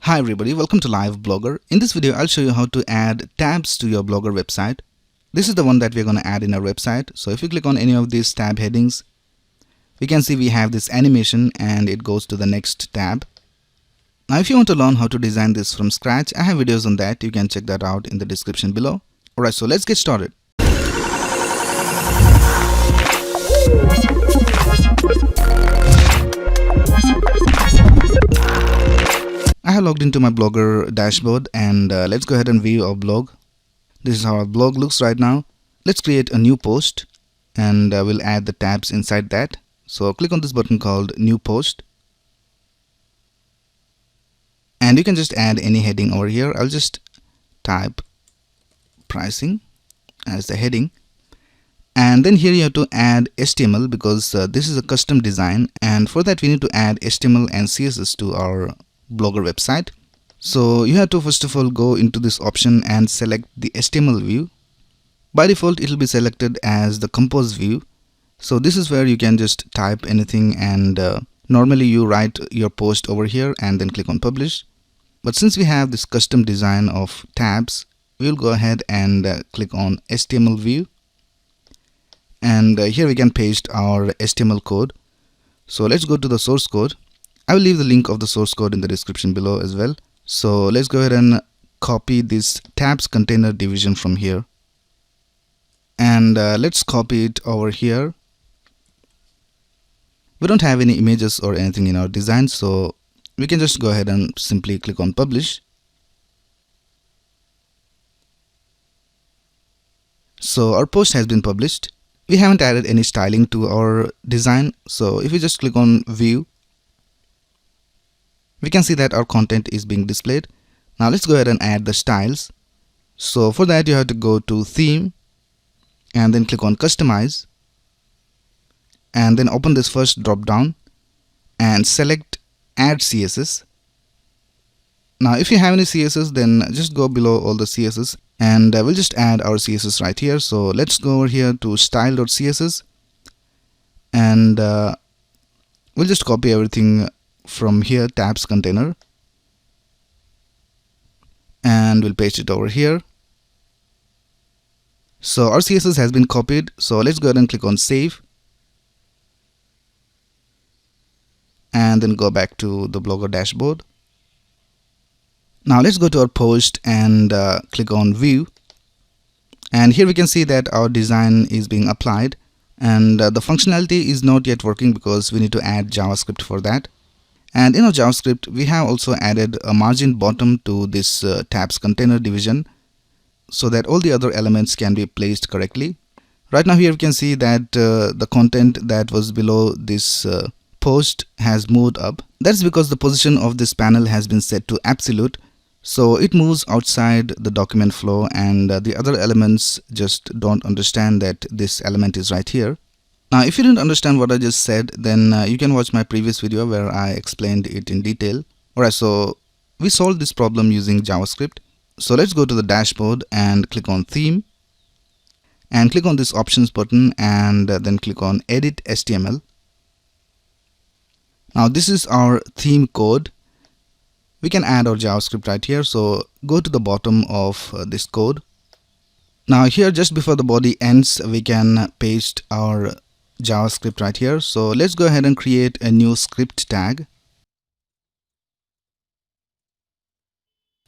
Hi everybody, welcome to Live Blogger. In this video, I'll show you how to add tabs to your Blogger website. This is the one that we're going to add in our website. So if you click on any of these tab headings, we can see we have this animation and it goes to the next tab. Now if you want to learn how to design this from scratch, I have videos on that. You can check that out in the description below. Alright, so let's get started. I have logged into my Blogger dashboard and let's go ahead and view our blog. This is how our blog looks right now. Let's create a new post and we'll add the tabs inside that. So click on this button called New Post. And you can just add any heading over here. I'll just type pricing as the heading. And then here you have to add HTML because this is a custom design, and for that we need to add HTML and CSS to our Blogger website. So you have to first of all go into this option and select the HTML view. By default it will be selected as the compose view. So this is where you can just type anything, and normally you write your post over here and then click on publish. But since we have this custom design of tabs, we'll go ahead and click on HTML view. And here we can paste our HTML code. So let's go to the source code. I will leave the link of the source code in the description below as well. So let's go ahead and copy this tabs container division from here. And let's copy it over here. We don't have any images or anything in our design, so we can just go ahead and simply click on publish. So our post has been published. We haven't added any styling to our design, so if we just click on view, we can see that our content is being displayed. Now let's go ahead and add the styles. So for that you have to go to theme and then click on customize, and then open this first drop down and select add CSS. Now if you have any CSS, then just go below all the CSS and we'll just add our CSS right here. So let's go over here to style.css and we'll just copy everything from here, tabs container, and we'll paste it over here. So our CSS has been copied. So let's go ahead and click on save and then go back to the Blogger dashboard. Now let's go to our post and click on view, and here we can see that our design is being applied, and the functionality is not yet working because we need to add JavaScript for that. And in our JavaScript we have also added a margin bottom to this tabs container division so that all the other elements can be placed correctly. Right now here we can see that the content that was below this post has moved up. That's because the position of this panel has been set to absolute. So it moves outside the document flow, and the other elements just don't understand that this element is right here. Now if you didn't understand what I just said, then you can watch my previous video where I explained it in detail. Alright, so we solved this problem using JavaScript. So let's go to the dashboard and click on theme and click on this options button and then click on edit HTML. Now this is our theme code. We can add our JavaScript right here. So go to the bottom of this code. Now here just before the body ends, we can paste our JavaScript right here. So let's go ahead and create a new script tag.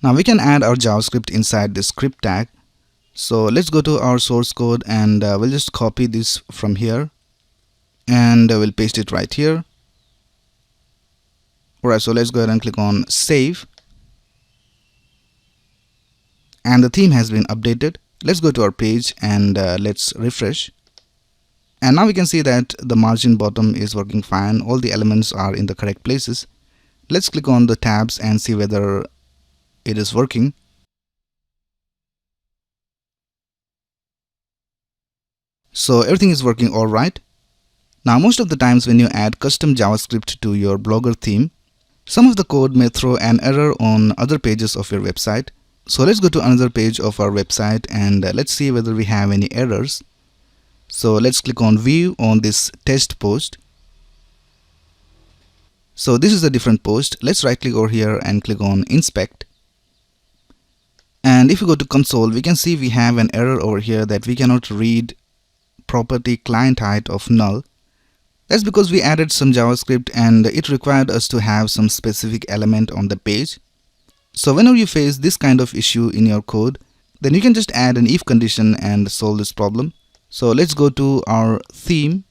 Now we can add our JavaScript inside this script tag. So let's go to our source code and we'll just copy this from here and we'll paste it right here. Alright, so let's go ahead and click on save, and the theme has been updated. Let's go to our page and let's refresh, and now we can see that the margin bottom is working fine. All the elements are in the correct places. Let's click on the tabs and see whether it is working. So everything is working all right. Now most of the times when you add custom JavaScript to your Blogger theme, some of the code may throw an error on other pages of your website. So let's go to another page of our website and let's see whether we have any errors. So let's click on view on this test post. So this is a different post. Let's right click over here and click on inspect. And if we go to console, we can see we have an error over here that we cannot read property client height of null. That's because we added some JavaScript and it required us to have some specific element on the page. So whenever you face this kind of issue in your code, then you can just add an if condition and solve this problem. So let's go to our theme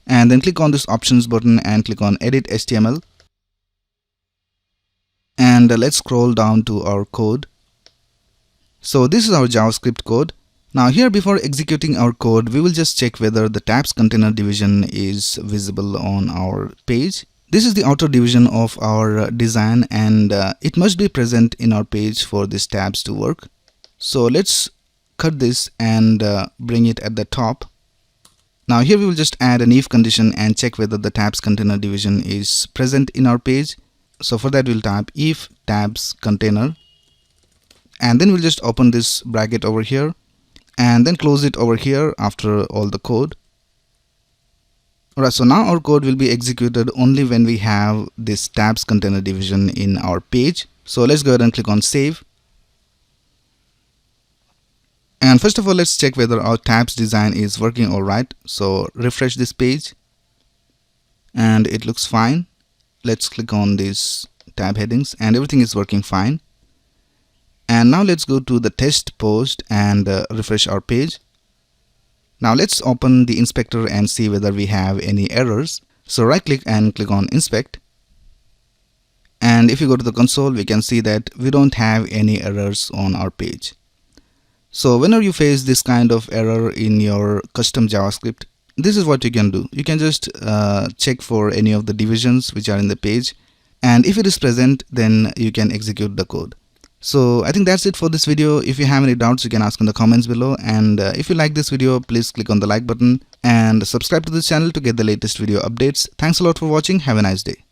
and then click on this options button and click on edit HTML. And let's scroll down to our code. So this is our JavaScript code. Now here, before executing our code, we will just check whether the tabs container division is visible on our page. This is the outer division of our design and it must be present in our page for these tabs to work. So let's cut this and bring it at the top. Now here we will just add an if condition and check whether the tabs container division is present in our page. So for that we'll type if tabs container and then we'll just open this bracket over here and then close it over here after all the code. Alright, so now our code will be executed only when we have this tabs container division in our page. So let's go ahead and click on save. And first of all, let's check whether our tabs design is working alright. So refresh this page and it looks fine. Let's click on these tab headings and everything is working fine. And now let's go to the test post and refresh our page. Now let's open the inspector and see whether we have any errors. So right click and click on inspect. And if you go to the console, we can see that we don't have any errors on our page. So whenever you face this kind of error in your custom JavaScript, this is what you can do. You can just check for any of the divisions which are in the page. And if it is present, then you can execute the code. So I think that's it for this video. If you have any doubts, you can ask in the comments below. And if you like this video, please click on the like button and subscribe to this channel to get the latest video updates. Thanks a lot for watching. Have a nice day.